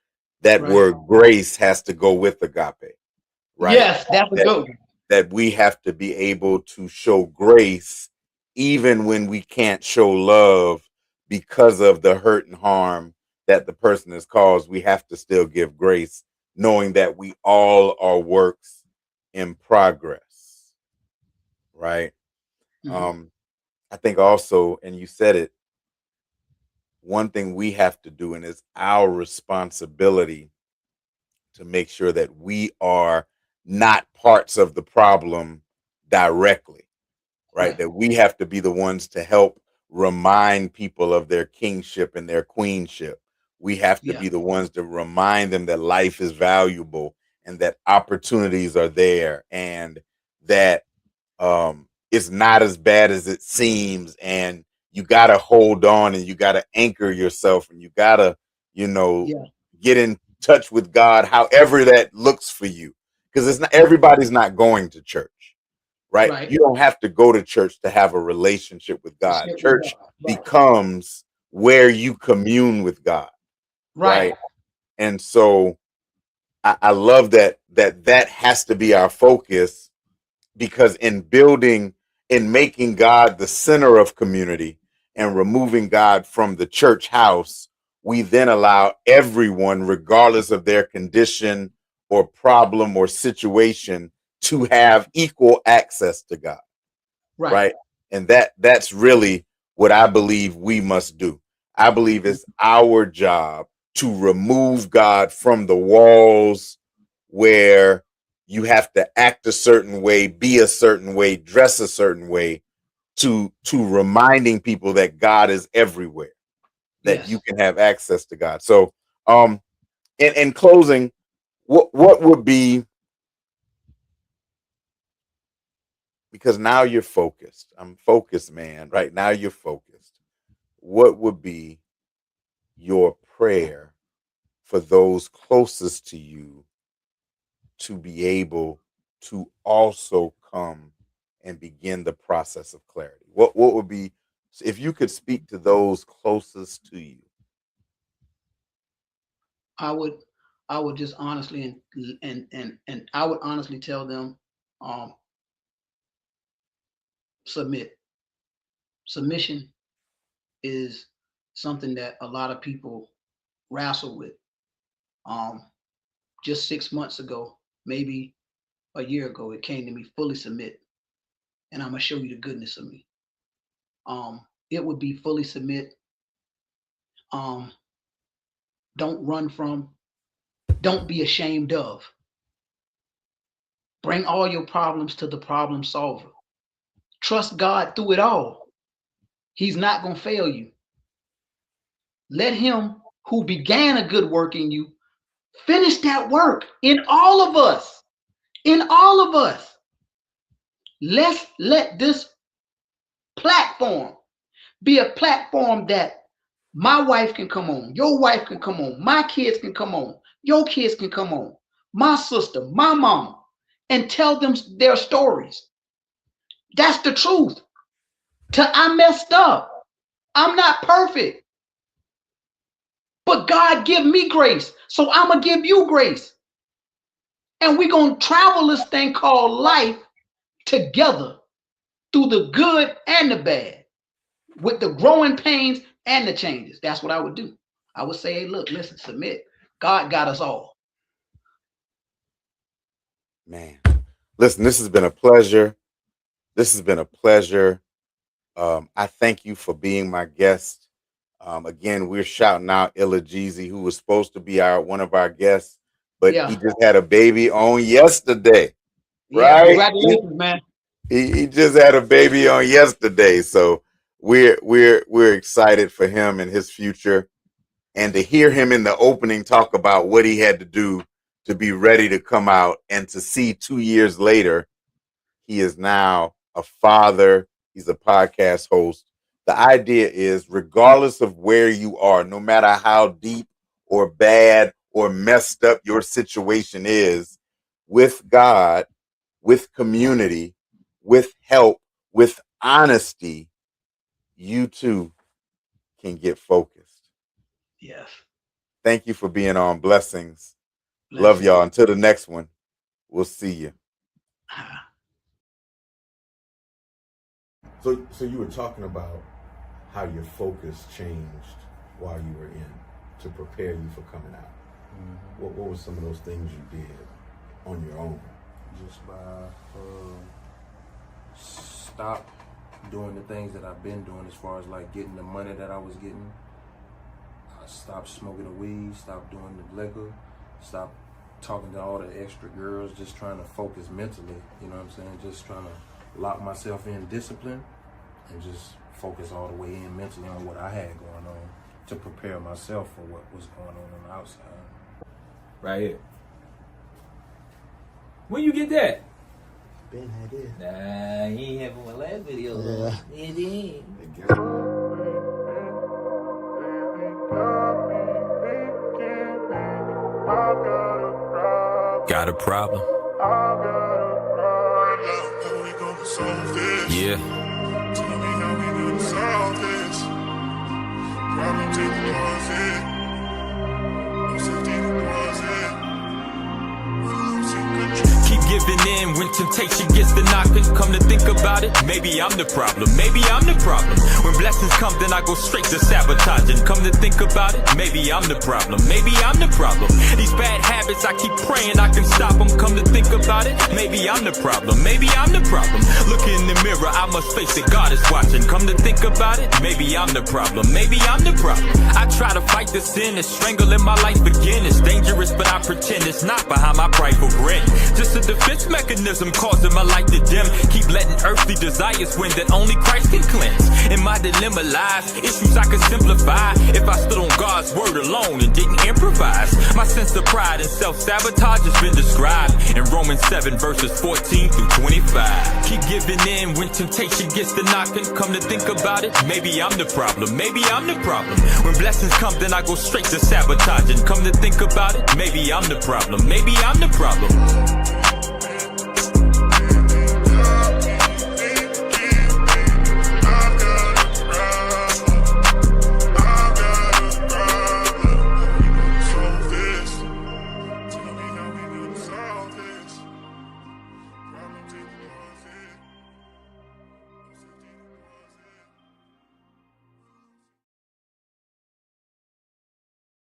that Right. word grace has to go with agape, right? Yes, that's a That, good one. that we have to be able to show grace even when we can't show love because of the hurt and harm that the person has caused. We have to still give grace, knowing that we all are works in progress, right? I think also, and you said it, one thing we have to do, and it's our responsibility to make sure that we are not parts of the problem directly, right? Right. That we have to be the ones to help remind people of their kingship and their queenship. We have to Yeah. be the ones to remind them that life is valuable and that opportunities are there, and that it's not as bad as it seems, and you got to hold on, and you got to anchor yourself, and you got to, Yeah. get in touch with God, however that looks for you, because it's not, everybody's not going to church, right? Right. You don't have to go to church to have a relationship with God. Church becomes where you commune with God, Right. right? And so I love that has to be our focus, because in making God the center of community and removing God from the church house, we then allow everyone, regardless of their condition or problem or situation, to have equal access to God, Right. right? And that's really what I believe we must do. I believe it's our job to remove God from the walls where you have to act a certain way, be a certain way, dress a certain way, to reminding people that God is everywhere, that Yes. you can have access to God. So in closing, what would be, because now you're focused. I'm focused, man. Right now you're focused. What would be your prayer for those closest to you to be able to also come and begin the process of clarity? What would be, if you could speak to those closest to you? I would just honestly and I would honestly tell them, submit. Submission is something that a lot of people wrestle with. Just 6 months ago, maybe a year ago, it came to me: fully submit, and I'm gonna show you the goodness of me. it would be fully submit. Don't run from, don't be ashamed of. Bring all your problems to the problem solver. Trust God through it all. He's not going to fail you. Let him who began a good work in you finish that work in all of us. In all of us. Let's let this platform be a platform that my wife can come on, your wife can come on, my kids can come on, your kids can come on, my sister, my mama, and tell them their stories. That's the truth. I messed up. I'm not perfect. But God give me grace. So I'm going to give you grace. And we're going to travel this thing called life together through the good and the bad, with the growing pains and the changes. That's what I would do. I would say, hey, look, listen, submit. God got us all. Man, listen, this has been a pleasure. This has been a pleasure. I thank you for being my guest. Again, we're shouting out Illa Jeezy, who was supposed to be one of our guests, but he just had a baby on yesterday. Right? Congratulations, man. He just had a baby on yesterday. So we're excited for him and his future, and to hear him in the opening talk about what he had to do to be ready to come out, and to see 2 years later, he is now a father. He's a podcast host. The idea is, regardless of where you are, no matter how deep or bad or messed up your situation is, with God, with community, with help, with honesty, you too can get focused. Yes. Thank you for being on. Blessings. Love y'all. Until the next one, we'll see you. So you were talking about how your focus changed while you were in, to prepare you for coming out. Mm-hmm. What were some of those things you did on your own? Just by stop doing the things that I've been doing, as far as like getting the money that I was getting. I stopped smoking the weed, stopped doing the liquor, stopped talking to all the extra girls, just trying to focus mentally, you know what I'm saying? Just trying to lock myself in discipline and just focus all the way in mentally on what I had going on, to prepare myself for what was going on the outside. Right here. When you get that? Ben had it. Nah, he ain't have my last video. Yeah. He did. Got a problem? Yeah. Tell me how we gonna solve this. Problem to the closet. No safety deposit. We're losing control. Keep giving in when temptation gets to knocking. Come to think about it, maybe I'm the problem. Maybe I'm the problem. When blessings come, then I go straight to sabotaging. Come to think about it, maybe I'm the problem. Maybe I'm the problem. These bad habits, I keep praying I can stop them. Come to think about it, maybe I'm the problem. Maybe I'm the problem. Look in the mirror, I must face it, God is watching. Come to think about it, maybe I'm the problem. Maybe I'm the problem. I try to fight the sin that's strangling my life again. It's dangerous, but I pretend it's not, behind my prideful grin. Just a defense mechanism causing my light to dim. Keep letting earthly desires win that only Christ can cleanse. In my dilemma lies issues I could simplify if I stood on God's word alone and didn't improvise. My sense of pride and self-sabotage has been described in Romans 7 verses 14 through 25. Keep giving in when temptation gets to knocking. Come to think about it, maybe I'm the problem. Maybe I'm the problem. When blessings come, then I go straight to sabotaging. Come to think about it, maybe I'm the problem. Maybe I'm the problem.